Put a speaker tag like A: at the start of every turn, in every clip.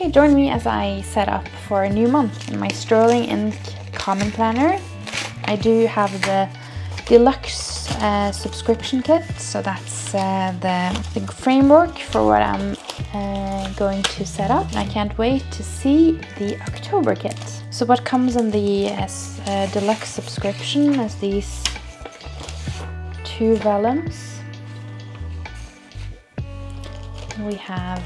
A: Okay, join me as I set up for a new month in my Sterling Ink Common Planner. I do have the deluxe subscription kit, so that's the framework for what I'm going to set up. And I can't wait to see the October kit. So what comes in the deluxe subscription is these 2 vellums. We have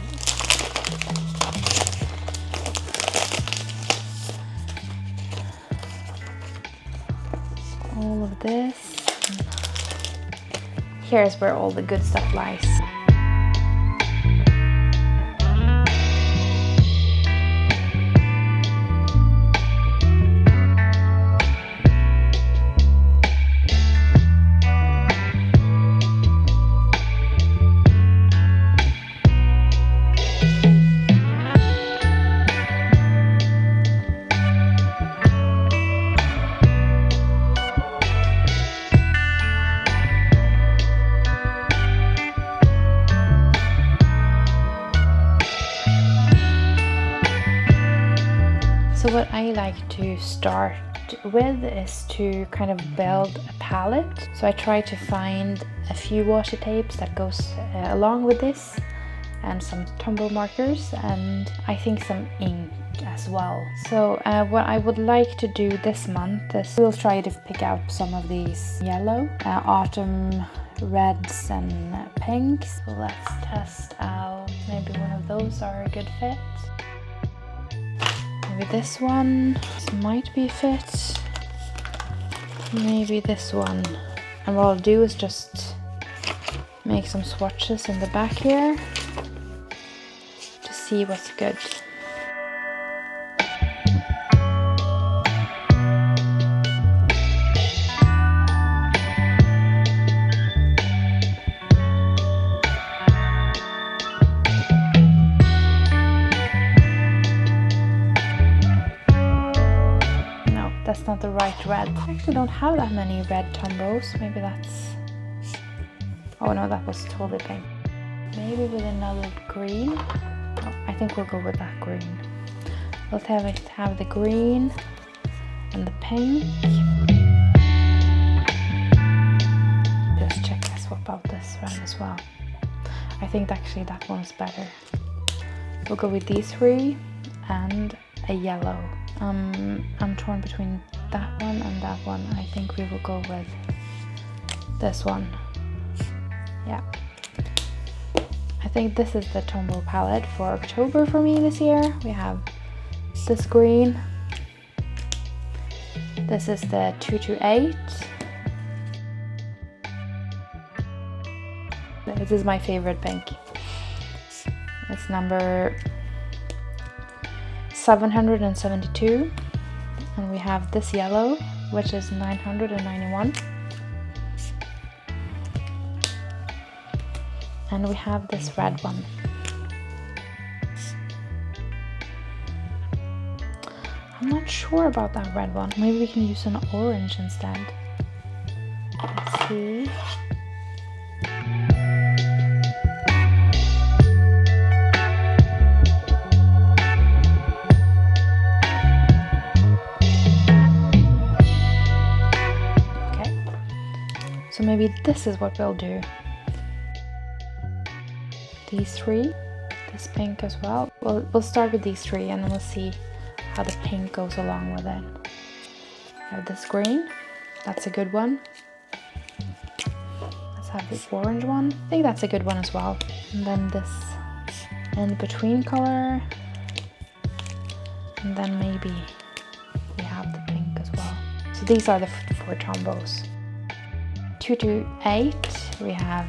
A: all of this. Here's where all the good stuff lies. So what I like to start with is to kind of build a palette. So I try to find a few washi tapes that goes along with this, and some Tombow markers, and I think some ink as well. So what I would like to do this month is we'll try to pick out some of these yellow, autumn reds and pinks. So let's test out, maybe one of those are a good fit. Maybe this one, this might be a fit. Maybe this one. And what I'll do is just make some swatches in the back here to see what's good. That's not the right red. I actually don't have that many red Tombows. Maybe that's... Oh no, that was totally pink. Maybe with another green. Oh, I think we'll go with that green. Let's have the green and the pink. Just check this, swap out this red as well. I think actually that one's better. We'll go with these 3 and a yellow. I'm torn between that one and that one. I think we will go with this one. Yeah. I think this is the Tombow palette for October for me this year. We have this green. This is the 228. This is my favorite pink. It's number 772, and we have this yellow, which is 991, and we have this red one. I'm not sure about that red one. Maybe we can use an orange instead. Let's see. So maybe this is what we'll do. These 3, this pink as well. We'll start with these 3 and then we'll see how the pink goes along with it. I have this green, that's a good one. Let's have this orange one. I think that's a good one as well. And then this in between color. And then maybe we have the pink as well. So these are the 4 Tombows. 228, we have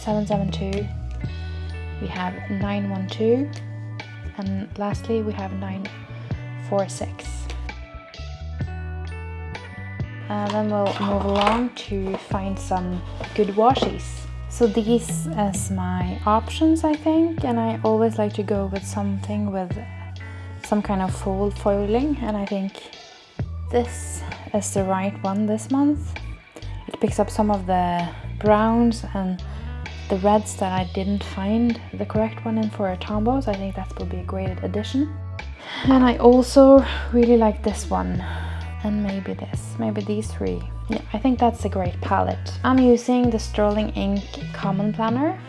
A: 772, we have 912, and lastly we have 946. Then we'll move along to find some good washies. So these as my options, I think, and I always like to go with something with some kind of foiling, and I think this is the right one this month. It picks up some of the browns and the reds that I didn't find the correct one in for a Tombow, so I think that will be a great addition. And I also really like this one, and maybe this, maybe these three. Yeah, I think that's a great palette. I'm using the Sterling Ink Common Planner,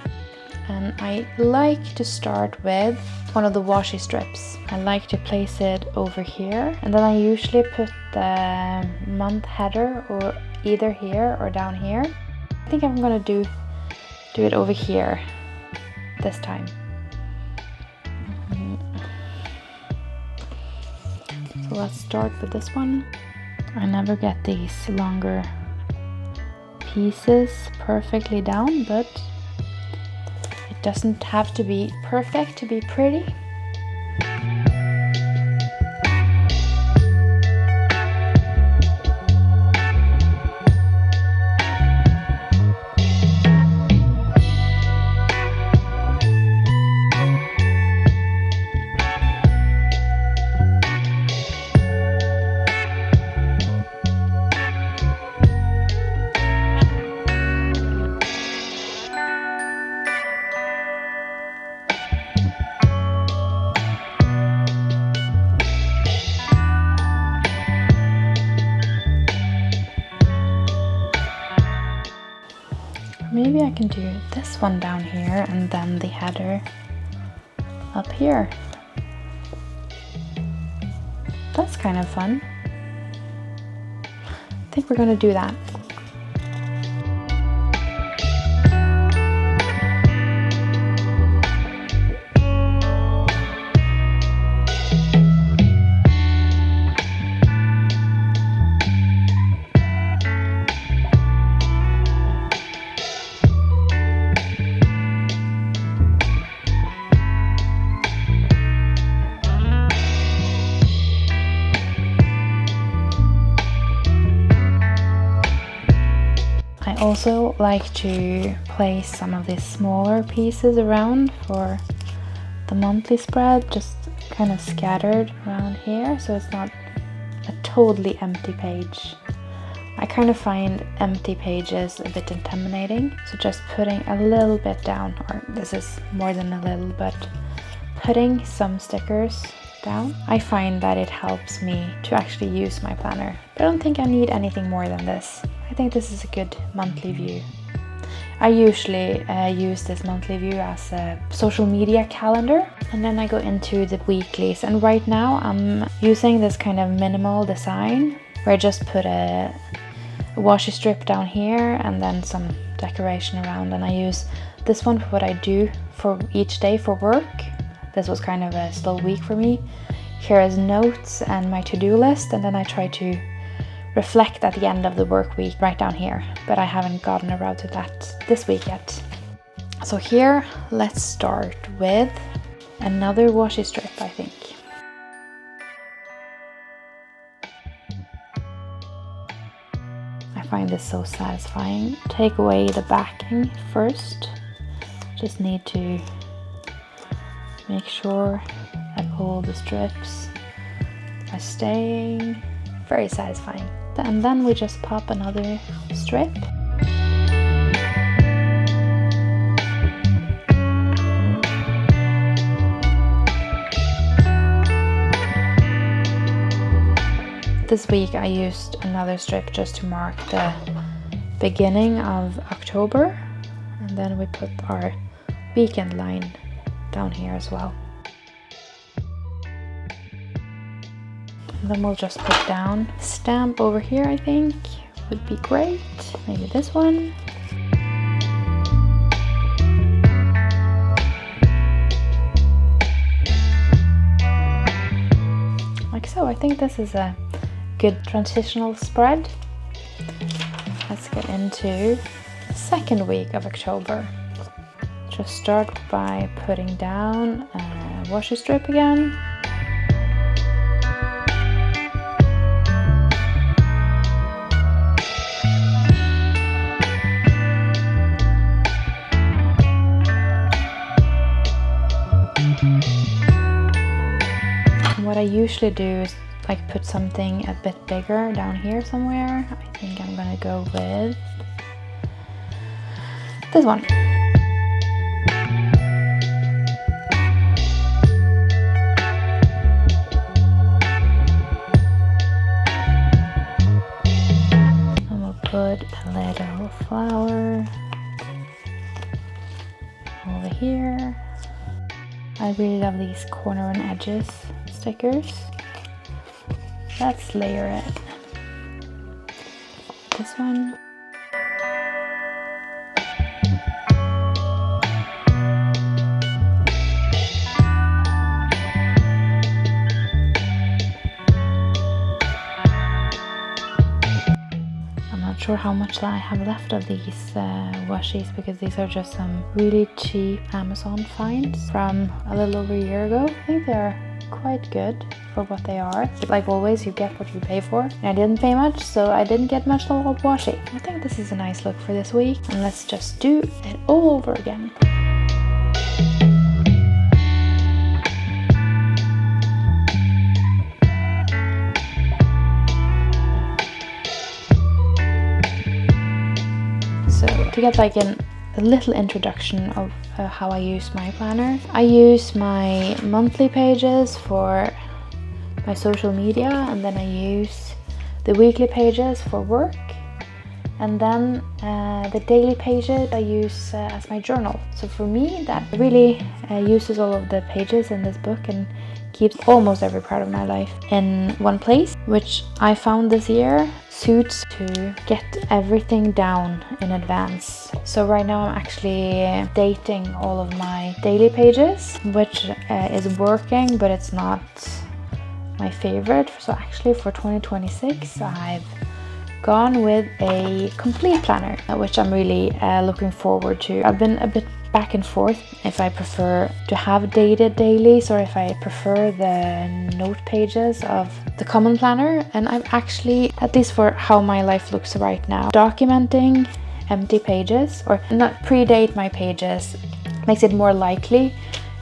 A: and I like to start with one of the washi strips. I like to place it over here, and then I usually put the month header or either here or down here. I think I'm gonna do it over here this time. So let's start with this one. I never get these longer pieces perfectly down, but it doesn't have to be perfect to be pretty. Maybe I can do this one down here and then the header up here. That's kind of fun. I think we're going to do that. I also like to place some of these smaller pieces around for the monthly spread, just kind of scattered around here, so it's not a totally empty page. I kind of find empty pages a bit intimidating, so just putting a little bit down, or this is more than a little, but putting some stickers down, I find that it helps me to actually use my planner. But I don't think I need anything more than this. I think this is a good monthly view. I usually use this monthly view as a social media calendar, and then I go into the weeklies. And right now I'm using this kind of minimal design where I just put a washi strip down here and then some decoration around, and I use this one for what I do for each day for work. This was kind of a slow week for me. Here is notes and my to-do list, and then I try to reflect at the end of the work week right down here, but I haven't gotten around to that this week yet. So here, let's start with another washi strip, I think. I find this so satisfying. Take away the backing first. Just need to make sure that all the strips are staying. Very satisfying. And then we just pop another strip. This week I used another strip just to mark the beginning of October, and then we put our weekend line down here as well. And then we'll just put down a stamp over here, I think would be great. Maybe this one. Like so. I think this is a good transitional spread. Let's get into the second week of October. Just start by putting down a washi strip again. What I usually do is like put something a bit bigger down here somewhere. I think I'm gonna go with this one. flower over here. I really love these corner and edges stickers. Let's layer it. This one. Sure how much I have left of these washies, because these are just some really cheap Amazon finds from a little over a year ago. I think they're quite good for what they are. But like always, you get what you pay for. And I didn't pay much, so I didn't get much of washi. I think this is a nice look for this week, and let's just do it all over again. So to get like a little introduction of how I use my planner, I use my monthly pages for my social media, and then I use the weekly pages for work, and then the daily pages I use as my journal. So for me, that really uses all of the pages in this book and keeps almost every part of my life in one place, which I found this year suits to get everything down in advance. So right now I'm actually dating all of my daily pages, which is working, but it's not my favorite. So actually for 2026 I've gone with a complete planner, which I'm really looking forward to. I've been a bit back and forth if I prefer to have dated dailies or if I prefer the note pages of the common planner, and I'm actually, at least for how my life looks right now, documenting empty pages or not predate my pages makes it more likely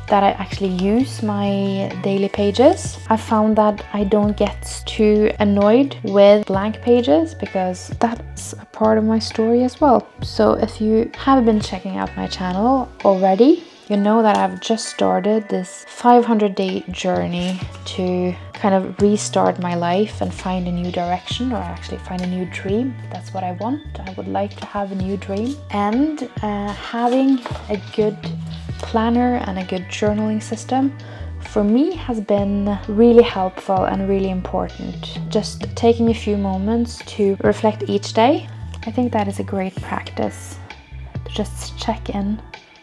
A: that I actually use my daily pages. I found that I don't get too annoyed with blank pages because that's a part of my story as well. So if you have been checking out my channel already, you know that I've just started this 500-day journey to kind of restart my life and find a new direction, or actually find a new dream. That's what I want. I would like to have a new dream, and having a good planner and a good journaling system for me has been really helpful and really important. Just taking a few moments to reflect each day, I think that is a great practice, to just check in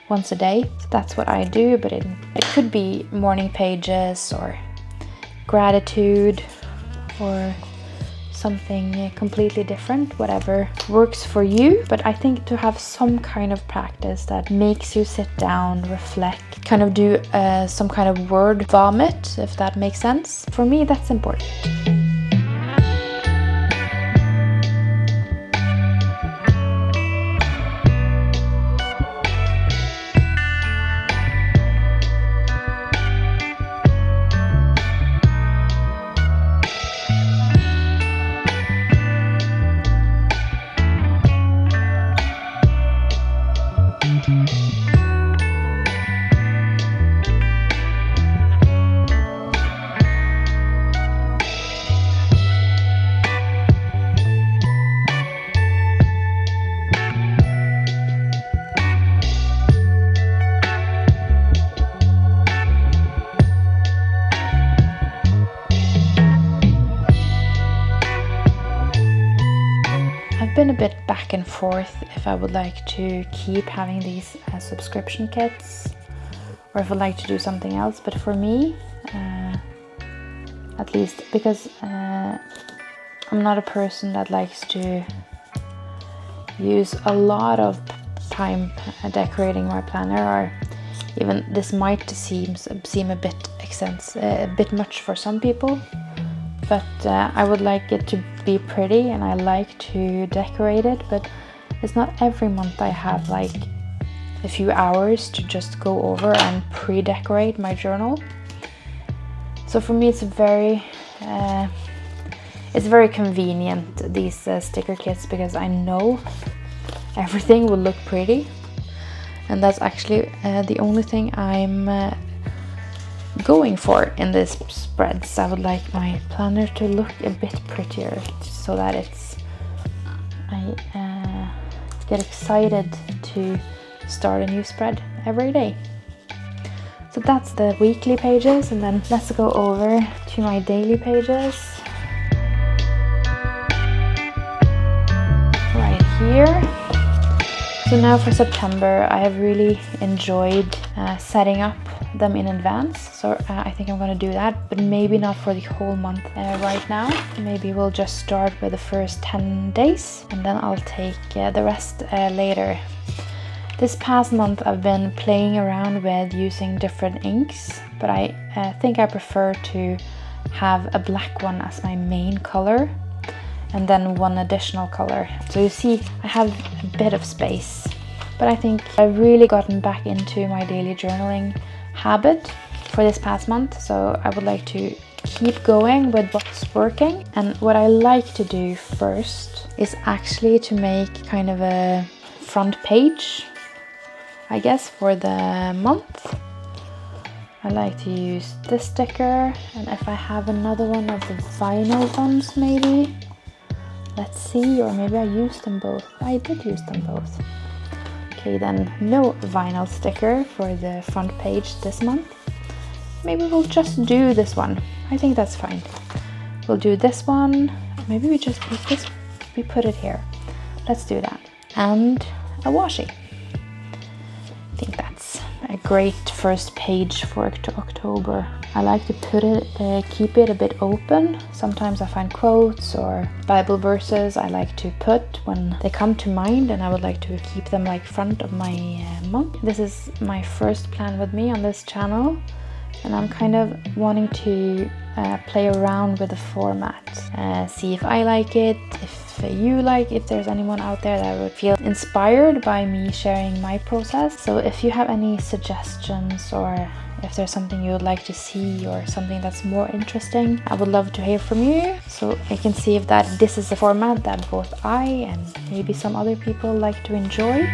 A: once a day. So that's what I do, but it could be morning pages or gratitude or something completely different, whatever works for you. But I think to have some kind of practice that makes you sit down, reflect, kind of do some kind of word vomit, if that makes sense. For me, that's important. Been a bit back and forth if I would like to keep having these subscription kits or if I'd like to do something else, but for me, at least, because I'm not a person that likes to use a lot of time decorating my planner, or even this might seem a bit much for some people. But I would like it to be pretty, and I like to decorate it, but it's not every month I have like a few hours to just go over and pre-decorate my journal. So for me it's very convenient, these sticker kits, because I know everything will look pretty, and that's actually the only thing I'm going for in this spreads. I would like my planner to look a bit prettier, so that get excited to start a new spread every day. So that's the weekly pages, and then let's go over to my daily pages. Right here. So now for September, I have really enjoyed setting up them in advance. So I think I'm gonna do that, but maybe not for the whole month right now. Maybe we'll just start with the first 10 days and then I'll take the rest later. This past month I've been playing around with using different inks, but I think I prefer to have a black one as my main color and then one additional color. So you see, I have a bit of space, but I think I've really gotten back into my daily journaling habit for this past month. So I would like to keep going with what's working. And what I like to do first is actually to make kind of a front page, I guess, for the month. I like to use this sticker, and if I have another one of the vinyl ones maybe. Let's see, or maybe I used them both. I did use them both. Okay, then no vinyl sticker for the front page this month. Maybe we'll just do this one. I think that's fine. We'll do this one. Maybe we just put this, we put it here. Let's do that. And a washi. I think that's a great first page for October. I like to put it, keep it a bit open. Sometimes I find quotes or Bible verses I like to put when they come to mind, and I would like to keep them like front of my month. This is my first plan with me on this channel, and I'm kind of wanting to play around with the format, see if I like it, if you like, if there's anyone out there that would feel inspired by me sharing my process. So if you have any suggestions, or if there's something you would like to see or something that's more interesting, I would love to hear from you, so I can see if this is a format that both I and maybe some other people like to enjoy.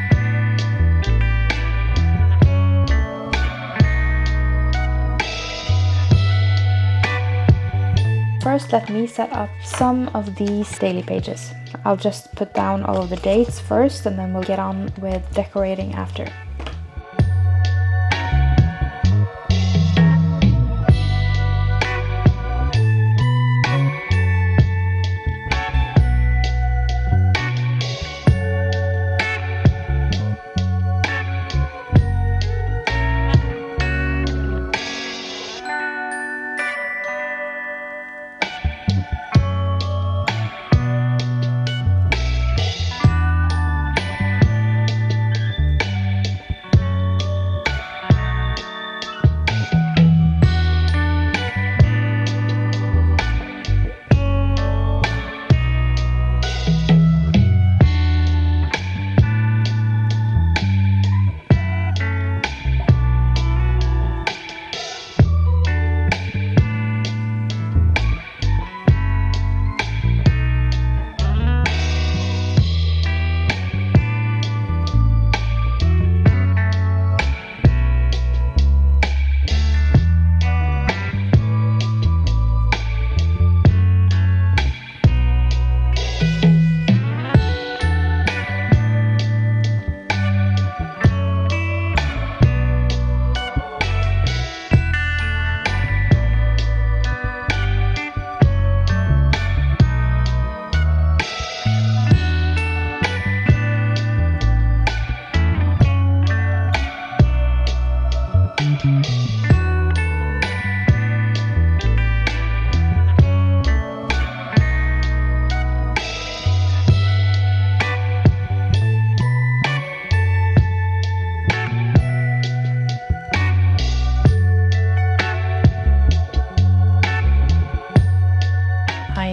A: First, let me set up some of these daily pages. I'll just put down all of the dates first, and then we'll get on with decorating after.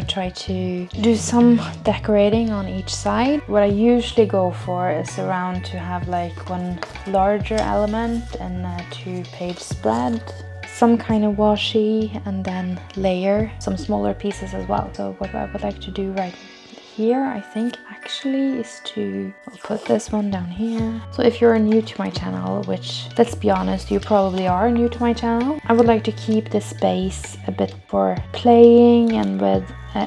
A: Try to do some decorating on each side. What I usually go for is around to have like one larger element and a 2-page spread, some kind of washi, and then layer some smaller pieces as well. So what I would like to do right here, I think actually is to, I'll put this one down here. So if you're new to my channel, which let's be honest, you probably are new to my channel, I would like to keep this space a bit for playing and with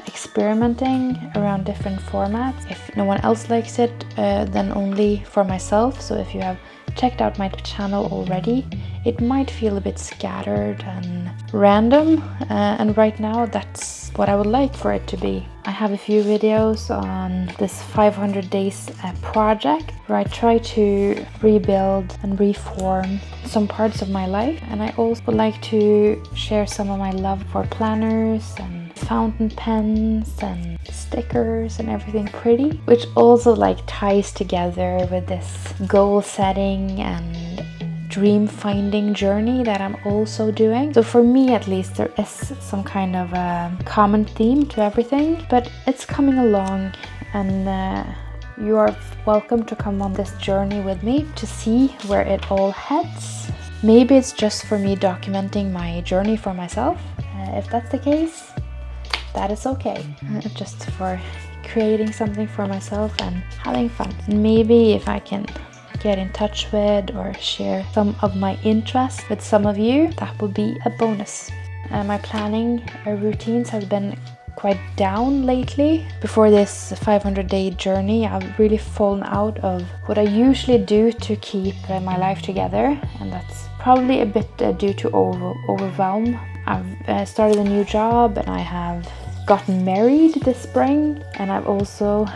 A: experimenting around different formats. If no one else likes it, then only for myself. So if you have checked out my channel already, it might feel a bit scattered and random, and right now that's what I would like for it to be. I have a few videos on this 500 days project where I try to rebuild and reform some parts of my life, and I also would like to share some of my love for planners and fountain pens and stickers and everything pretty, which also like ties together with this goal setting and dream finding journey that I'm also doing. So for me at least, there is some kind of a common theme to everything, but it's coming along, and you are welcome to come on this journey with me to see where it all heads. Maybe it's just for me documenting my journey for myself. If that's the case, that is okay. Just for creating something for myself and having fun. Maybe if I can get in touch with or share some of my interests with some of you, that would be a bonus. My planning routines have been quite down lately. Before this 500-day journey, I've really fallen out of what I usually do to keep my life together, and that's probably a bit due to overwhelm. I've started a new job, and I have gotten married this spring, and I've also,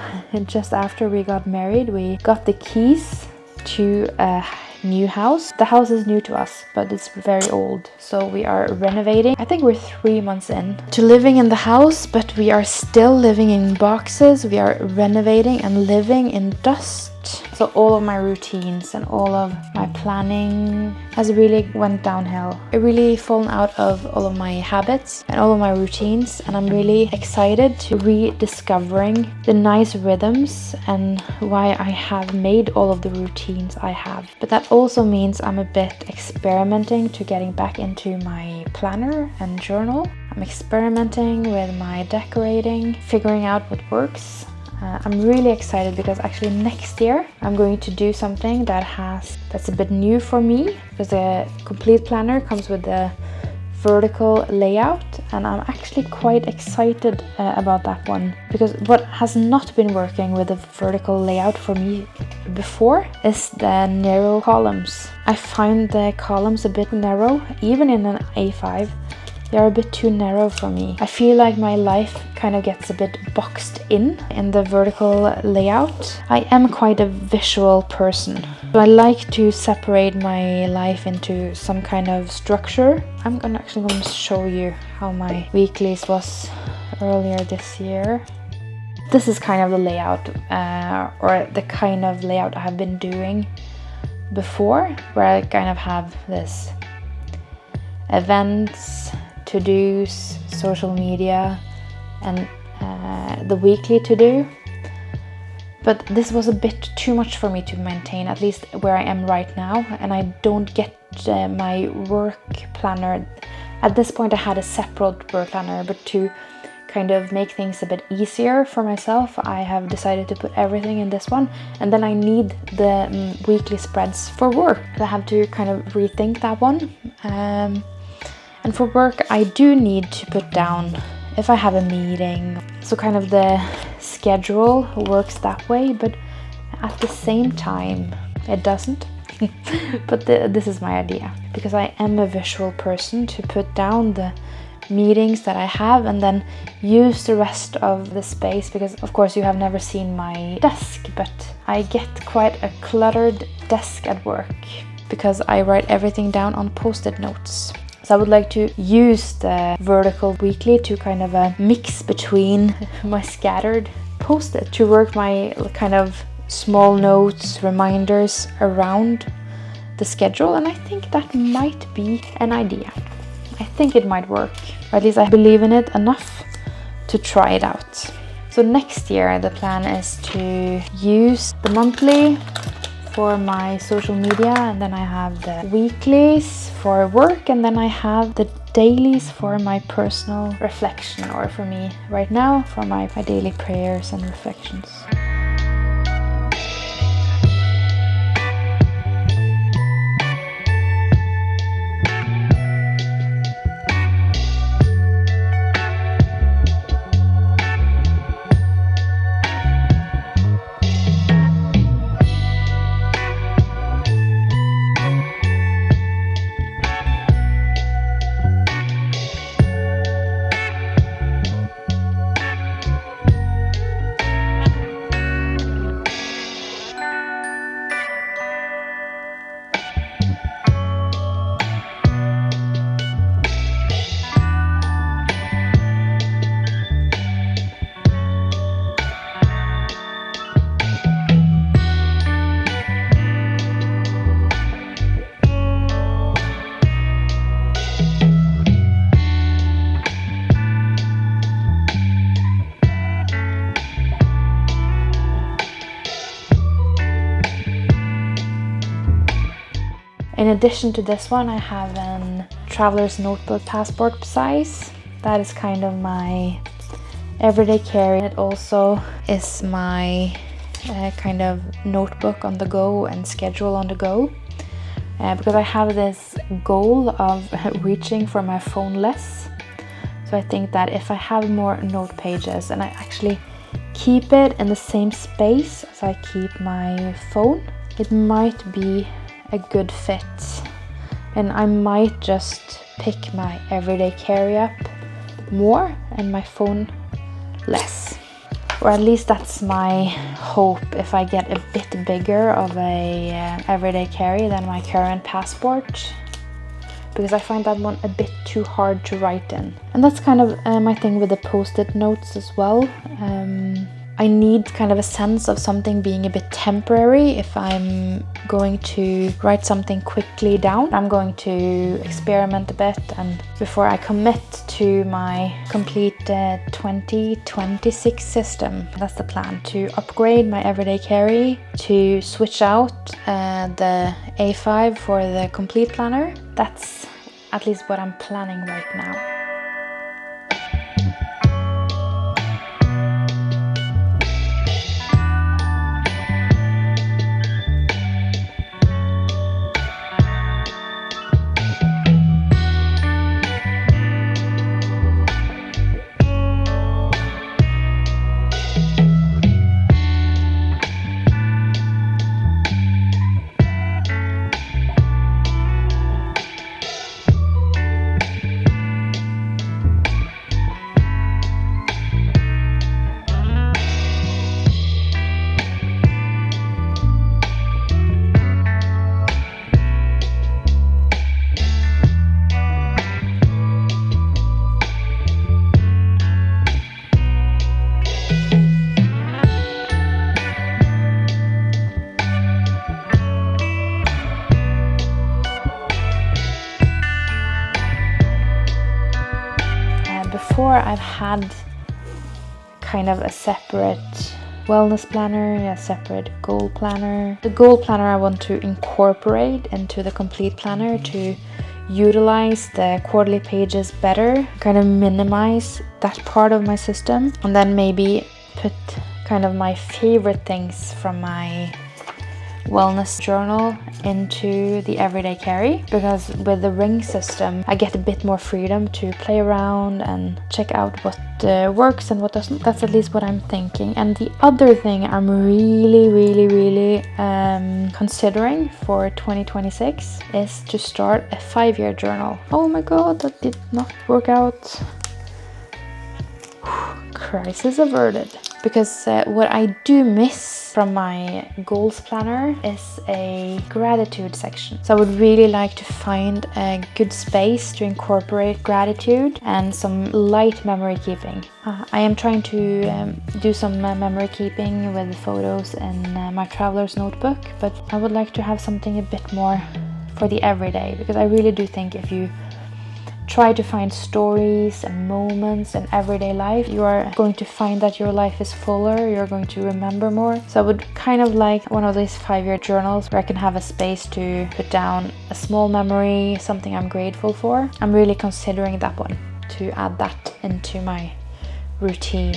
A: just after we got married, we got the keys to a new house. The house is new to us, but it's very old, so we are renovating. I think we're 3 months in to living in the house, but we are still living in boxes. We are renovating and living in dust. So all of my routines and all of my planning has really went downhill. I really fallen out of all of my habits and all of my routines, and I'm really excited to rediscovering the nice rhythms and why I have made all of the routines I have. But that also means I'm a bit experimenting to getting back into my planner and journal. I'm experimenting with my decorating, figuring out what works. I'm really excited because actually next year I'm going to do something that's a bit new for me, because the complete planner comes with the vertical layout, and I'm actually quite excited about that one, because what has not been working with the vertical layout for me before is the narrow columns. I find the columns a bit narrow, even in an A5. They are a bit too narrow for me. I feel like my life kind of gets a bit boxed in the vertical layout. I am quite a visual person, so I like to separate my life into some kind of structure. I'm actually going to show you how my weeklies was earlier this year. This is kind of the layout, or the kind of layout I have been doing before, where I kind of have this events, to-dos, social media, and the weekly to-do. But this was a bit too much for me to maintain, at least where I am right now, and I don't get my work planner. At this point I had a separate work planner, but to kind of make things a bit easier for myself, I have decided to put everything in this one, and then I need the weekly spreads for work. I have to kind of rethink that one. And for work, I do need to put down if I have a meeting. So kind of the schedule works that way, but at the same time, it doesn't. But this is my idea, because I am a visual person, to put down the meetings that I have and then use the rest of the space, because of course you have never seen my desk, but I get quite a cluttered desk at work because I write everything down on post-it notes. So I would like to use the vertical weekly to kind of a mix between my scattered post-it to work my kind of small notes, reminders around the schedule, and I think that might be an idea. I think it might work, or at least I believe in it enough to try it out. So next year the plan is to use the monthly for my social media, and then I have the weeklies for work, and then I have the dailies for my personal reflection, or for me right now, for my daily prayers and reflections. In addition to this one, I have an traveler's notebook passport size. That is kind of my everyday carry. It also is my kind of notebook on the go and schedule on the go. Because I have this goal of reaching for my phone less. So I think that if I have more note pages and I actually keep it in the same space as I keep my phone, it might be a good fit, and I might just pick my everyday carry up more and my phone less. Or at least that's my hope, if I get a bit bigger of a everyday carry than my current passport, because I find that one a bit too hard to write in. And that's kind of my thing with the post-it notes as well. I need kind of a sense of something being a bit temporary if I'm going to write something quickly down. I'm going to experiment a bit, and before I commit to my complete 2026 system. That's the plan, to upgrade my everyday carry, to switch out the A5 for the complete planner. That's at least what I'm planning right now. Before, I've had kind of a separate wellness planner, a separate goal planner. The goal planner I want to incorporate into the complete planner to utilize the quarterly pages better, kind of minimize that part of my system, and then maybe put kind of my favorite things from my wellness journal into the everyday carry, because with the ring system I get a bit more freedom to play around and check out what works and what doesn't. That's at least what I'm thinking. And the other thing I'm really considering for 2026 is to start a 5-year journal. Oh my god, that did not work out. Crisis averted. Because what I do miss from my goals planner is a gratitude section. So I would really like to find a good space to incorporate gratitude and some light memory keeping. I am trying to do some memory keeping with photos in my traveler's notebook, but I would like to have something a bit more for the everyday, because I really do think if you try to find stories and moments in everyday life, you are going to find that your life is fuller, you're going to remember more. So I would kind of like one of these 5-year journals where I can have a space to put down a small memory, something I'm grateful for. I'm really considering that one, to add that into my routine.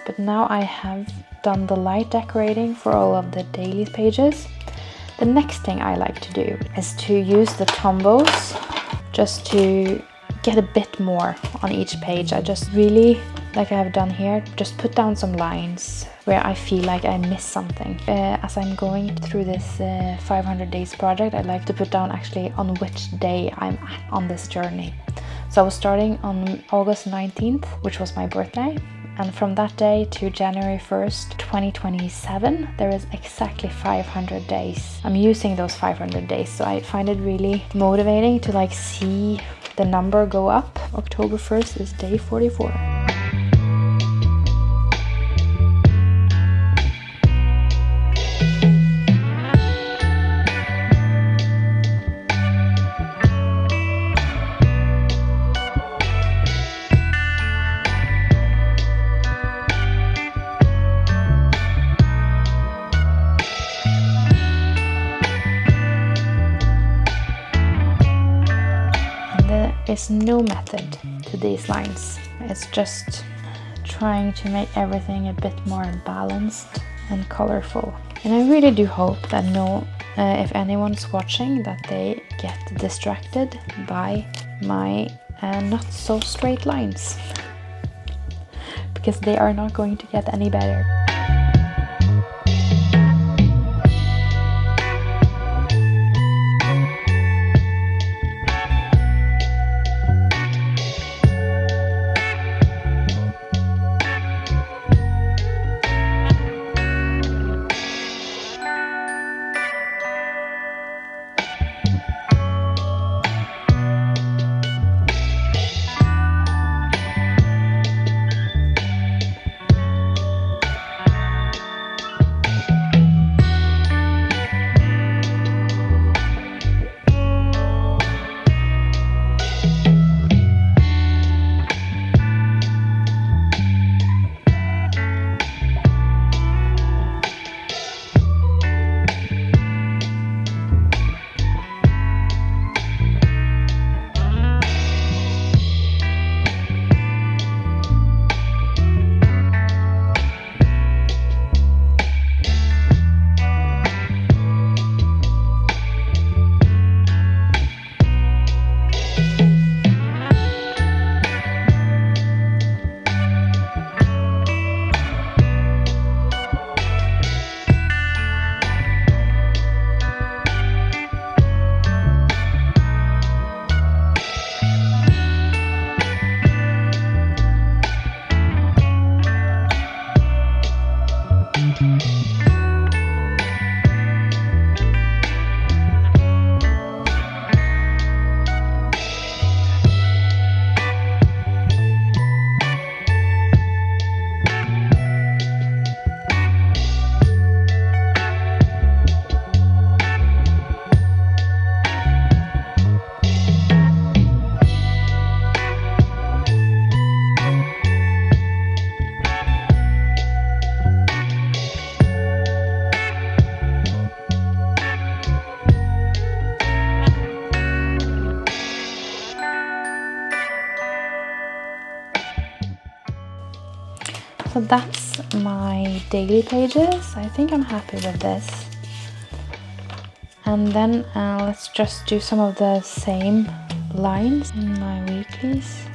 A: But now I have done the light decorating for all of the daily pages. The next thing I like to do is to use the Tombows just to get a bit more on each page. I just really, like I have done here, just put down some lines where I feel like I miss something. As I'm going through this 500 days project, I like to put down actually on which day I'm at on this journey. So I was starting on August 19th, which was my birthday. And from that day to January 1st, 2027, there is exactly 500 days. I'm using those 500 days, so I find it really motivating to like see the number go up. October 1st is day 44. There's no method to these lines. It's just trying to make everything a bit more balanced and colorful. And I really do hope that if anyone's watching, that they get distracted by my not so straight lines, because they are not going to get any better. So that's my daily pages. I think I'm happy with this. And then let's just do some of the same lines in my weeklies.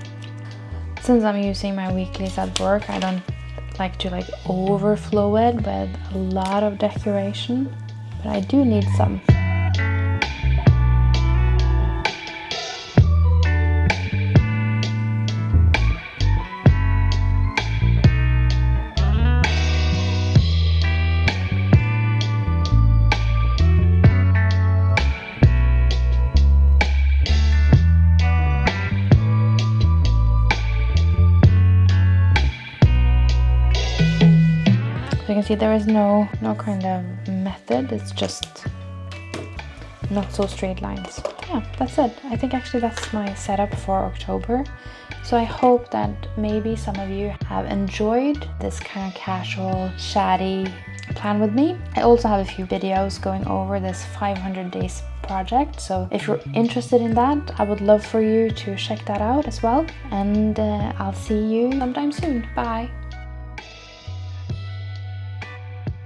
A: Since I'm using my weeklies at work, I don't like to overflow it with a lot of decoration, but I do need some. So you can see there is no kind of method, it's just not so straight lines. Yeah, that's it. I think actually that's my setup for October. So I hope that maybe some of you have enjoyed this kind of casual, chatty plan with me. I also have a few videos going over this 500 days project, so if you're interested in that, I would love for you to check that out as well. And I'll see you sometime soon. Bye!